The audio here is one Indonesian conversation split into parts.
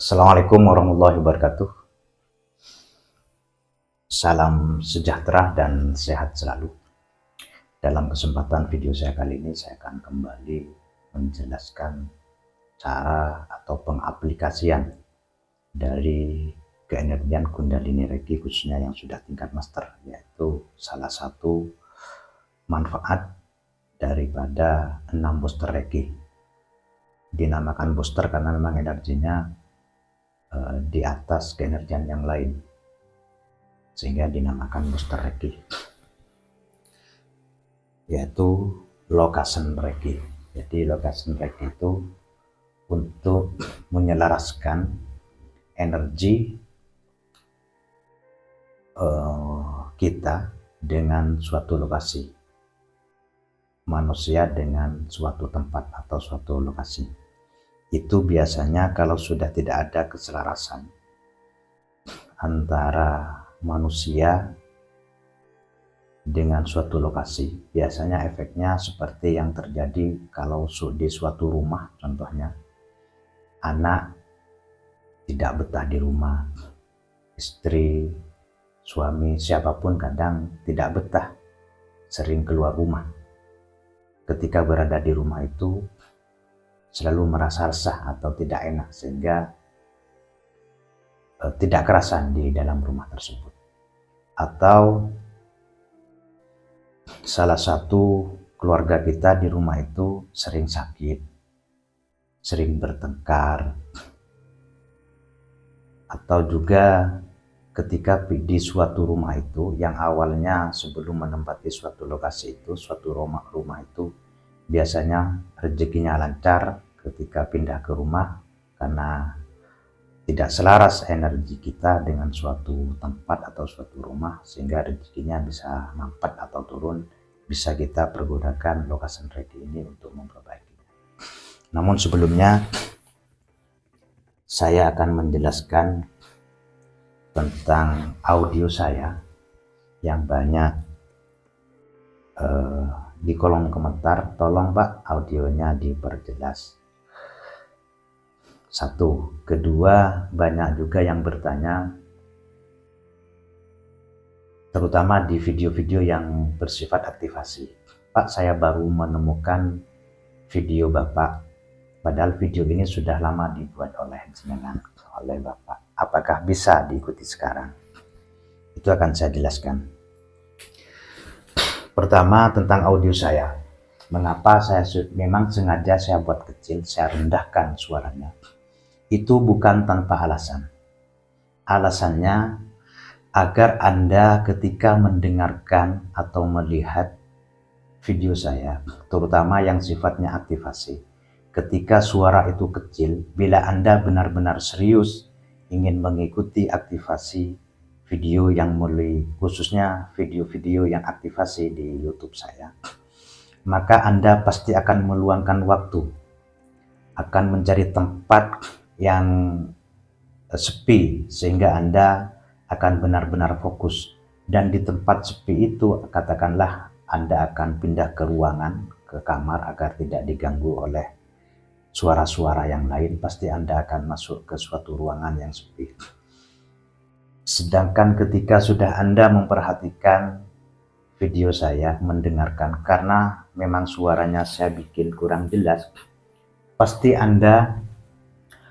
Assalamualaikum warahmatullahi wabarakatuh. Salam sejahtera dan sehat selalu. Dalam kesempatan video saya kali ini, saya akan kembali menjelaskan cara atau pengaplikasian dari keenergian Kundalini Reiki, khususnya yang sudah tingkat master, yaitu salah satu manfaat daripada 6 booster Reiki. Dinamakan booster karena memang energinya di atas keenergian yang lain, sehingga dinamakan booster Reiki, yaitu lokasi Reiki. Jadi lokasi Reiki itu untuk menyelaraskan energi kita dengan suatu lokasi, manusia dengan suatu tempat atau suatu lokasi. Itu biasanya kalau sudah tidak ada keselarasan antara manusia dengan suatu lokasi, biasanya efeknya seperti yang terjadi kalau di suatu rumah. Contohnya, anak tidak betah di rumah, istri, suami, siapapun kadang tidak betah, sering keluar rumah. Ketika berada di rumah itu selalu merasa resah atau tidak enak, sehingga tidak kerasan di dalam rumah tersebut. Atau salah satu keluarga kita di rumah itu sering sakit, sering bertengkar, atau juga ketika di suatu rumah itu yang awalnya sebelum menempati suatu lokasi itu, suatu rumah itu biasanya rezekinya lancar. Ketika pindah ke rumah, karena tidak selaras energi kita dengan suatu tempat atau suatu rumah, sehingga rezekinya bisa mampet atau turun, bisa kita pergunakan lokasi Reiki ini untuk memperbaikinya. Namun sebelumnya saya akan menjelaskan tentang audio saya yang banyak di kolom komentar. Tolong Pak, audionya diperjelas. Satu, kedua, banyak juga yang bertanya, terutama di video-video yang bersifat aktivasi. Pak, saya baru menemukan video Bapak, padahal video ini sudah lama dibuat oleh jenengan, oleh Bapak. Apakah bisa diikuti sekarang? Itu akan saya jelaskan. Pertama, tentang audio saya. Mengapa saya memang sengaja saya buat kecil, saya rendahkan suaranya. Itu bukan tanpa alasan. Alasannya agar Anda ketika mendengarkan atau melihat video saya, terutama yang sifatnya aktivasi, ketika suara itu kecil, bila Anda benar-benar serius ingin mengikuti aktivasi video yang mulai, khususnya video-video yang aktivasi di YouTube saya, maka Anda pasti akan meluangkan waktu, akan mencari tempat yang sepi, sehingga Anda akan benar-benar fokus. Dan di tempat sepi itu, katakanlah Anda akan pindah ke ruangan, ke kamar, agar tidak diganggu oleh suara-suara yang lain. Pasti Anda akan masuk ke suatu ruangan yang sepi. Sedangkan ketika sudah Anda memperhatikan video saya, mendengarkan, karena memang suaranya saya bikin kurang jelas, pasti Anda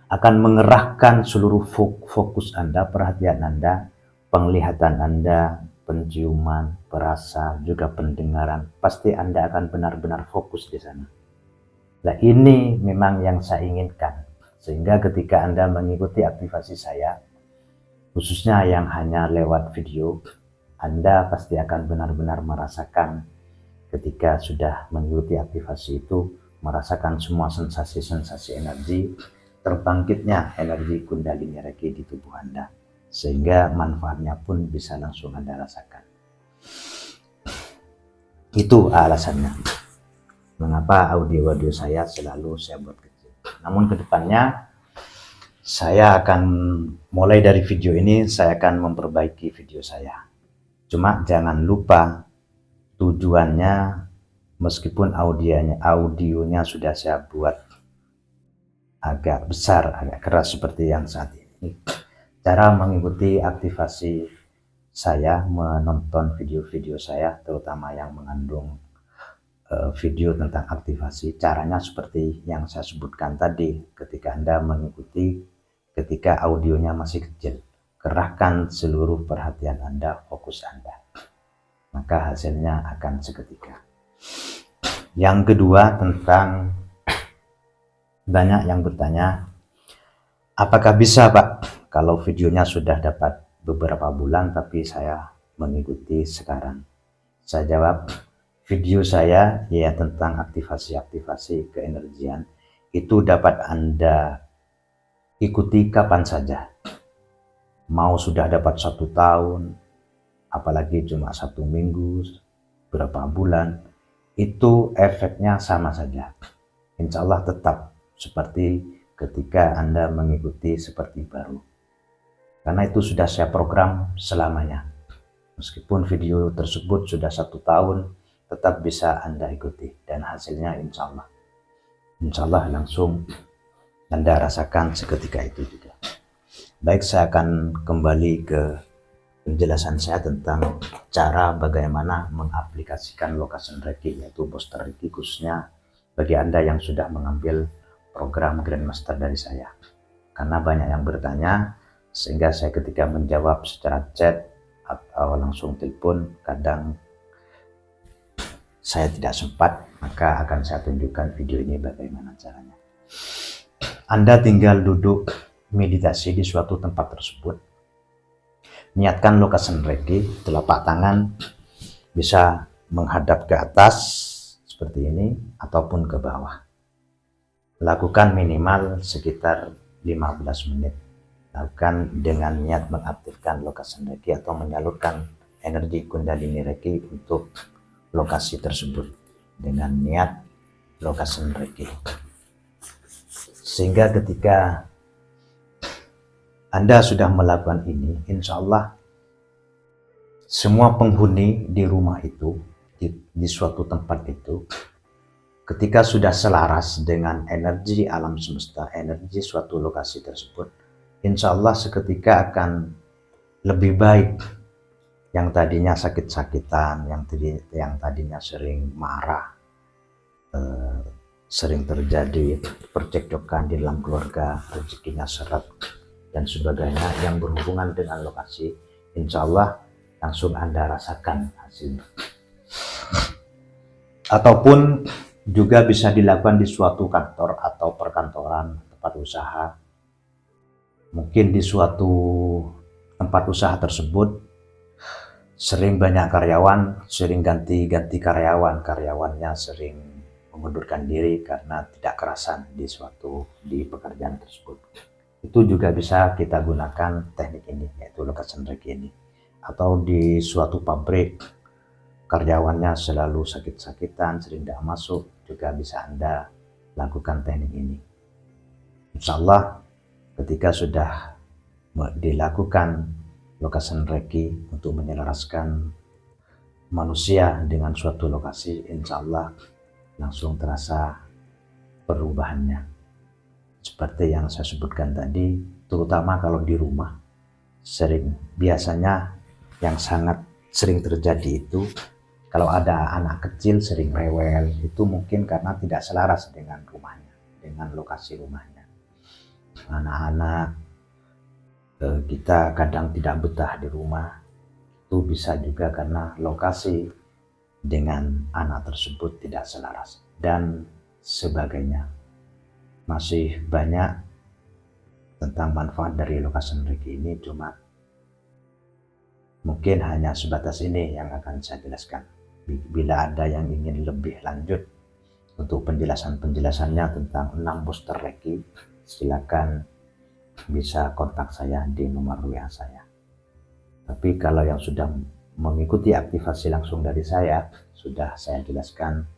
akan mengerahkan seluruh fokus Anda, perhatian Anda, penglihatan Anda, penciuman, perasa, juga pendengaran. Pasti Anda akan benar-benar fokus di sana. Nah, ini memang yang saya inginkan, sehingga ketika Anda mengikuti aktivasi saya, khususnya yang hanya lewat video, Anda pasti akan benar-benar merasakan ketika sudah mengikuti aktivasi itu, merasakan semua sensasi-sensasi energi, terbangkitnya energi Kundalini Reiki di tubuh Anda, sehingga manfaatnya pun bisa langsung Anda rasakan. Itu alasannya mengapa audio-audio saya selalu saya buat kecil. Namun kedepannya saya akan mulai dari video ini, saya akan memperbaiki video saya. Cuma jangan lupa tujuannya, meskipun audionya sudah saya buat agak besar, agak keras seperti yang saat ini. Cara mengikuti aktivasi saya, menonton video-video saya, terutama yang mengandung video tentang aktivasi, caranya seperti yang saya sebutkan tadi. Ketika Anda mengikuti, ketika audionya masih kecil, kerahkan seluruh perhatian Anda, fokus Anda, maka hasilnya akan seketika. Yang kedua, tentang banyak yang bertanya, apakah bisa Pak kalau videonya sudah dapat beberapa bulan tapi saya mengikuti sekarang? Saya jawab, video saya ya tentang aktivasi-aktivasi keenergian itu dapat Anda ikuti kapan saja. Mau sudah dapat 1 tahun, apalagi cuma 1 minggu, berapa bulan, itu efeknya sama saja. Insya Allah tetap seperti ketika Anda mengikuti seperti baru. Karena itu sudah saya program selamanya. Meskipun video tersebut sudah 1 tahun, tetap bisa Anda ikuti. Dan hasilnya insya Allah langsung Anda rasakan seketika itu juga. Baik, saya akan kembali ke penjelasan saya tentang cara bagaimana mengaplikasikan Location Reiki, yaitu booster Reiki, khususnya bagi Anda yang sudah mengambil program Grandmaster dari saya. Karena banyak yang bertanya, sehingga saya ketika menjawab secara chat atau langsung telepon, kadang saya tidak sempat, maka akan saya tunjukkan video ini bagaimana caranya. Anda tinggal duduk meditasi di suatu tempat tersebut. Niatkan Location Reiki, telapak tangan bisa menghadap ke atas seperti ini ataupun ke bawah. Lakukan minimal sekitar 15 menit. Lakukan dengan niat mengaktifkan Location Reiki atau menyalurkan energi Kundalini Reiki untuk lokasi tersebut dengan niat Location Reiki. Sehingga ketika Anda sudah melakukan ini, insya Allah semua penghuni di rumah itu, di suatu tempat itu, ketika sudah selaras dengan energi alam semesta, energi suatu lokasi tersebut, insya Allah seketika akan lebih baik. Yang tadinya sakit-sakitan, yang tadinya sering marah, sering terjadi percekcokan di dalam keluarga, rezekinya seret, dan sebagainya yang berhubungan dengan lokasi, insya Allah langsung Anda rasakan hasilnya. Ataupun juga bisa dilakukan di suatu kantor atau perkantoran, tempat usaha. Mungkin di suatu tempat usaha tersebut sering banyak karyawan, sering ganti-ganti karyawannya sering mengundurkan diri karena tidak kerasan di pekerjaan tersebut. Itu juga bisa kita gunakan teknik ini, yaitu Location Reiki ini. Atau di suatu pabrik, karyawannya selalu sakit-sakitan, sering tidak masuk, juga bisa Anda lakukan teknik ini. Insya Allah ketika sudah dilakukan Location Reiki untuk menyelaraskan manusia dengan suatu lokasi, insya Allah langsung terasa perubahannya. Seperti yang saya sebutkan tadi, terutama kalau di rumah, biasanya yang sangat sering terjadi itu, kalau ada anak kecil sering rewel, itu mungkin karena tidak selaras dengan rumahnya, dengan lokasi rumahnya. Anak-anak kita kadang tidak betah di rumah, itu bisa juga karena lokasi dengan anak tersebut tidak selaras, dan sebagainya. Masih banyak tentang manfaat dari Location Reiki ini, cuma mungkin hanya sebatas ini yang akan saya jelaskan. Bila ada yang ingin lebih lanjut untuk penjelasannya tentang 6 booster Reiki, silakan bisa kontak saya di nomor WA saya. Tapi kalau yang sudah mengikuti aktivasi langsung dari saya, sudah saya jelaskan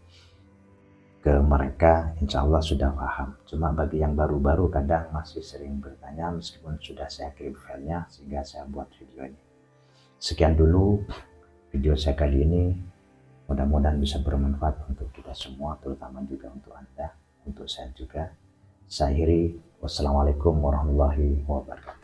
ke mereka, insya Allah sudah paham. Cuma bagi yang baru-baru kadang masih sering bertanya, meskipun sudah saya kirim filenya sehingga saya buat video ini. Sekian dulu video saya kali ini, mudah-mudahan bisa bermanfaat untuk kita semua, terutama juga untuk Anda, untuk saya juga. Saya akhiri. Wassalamualaikum warahmatullahi wabarakatuh.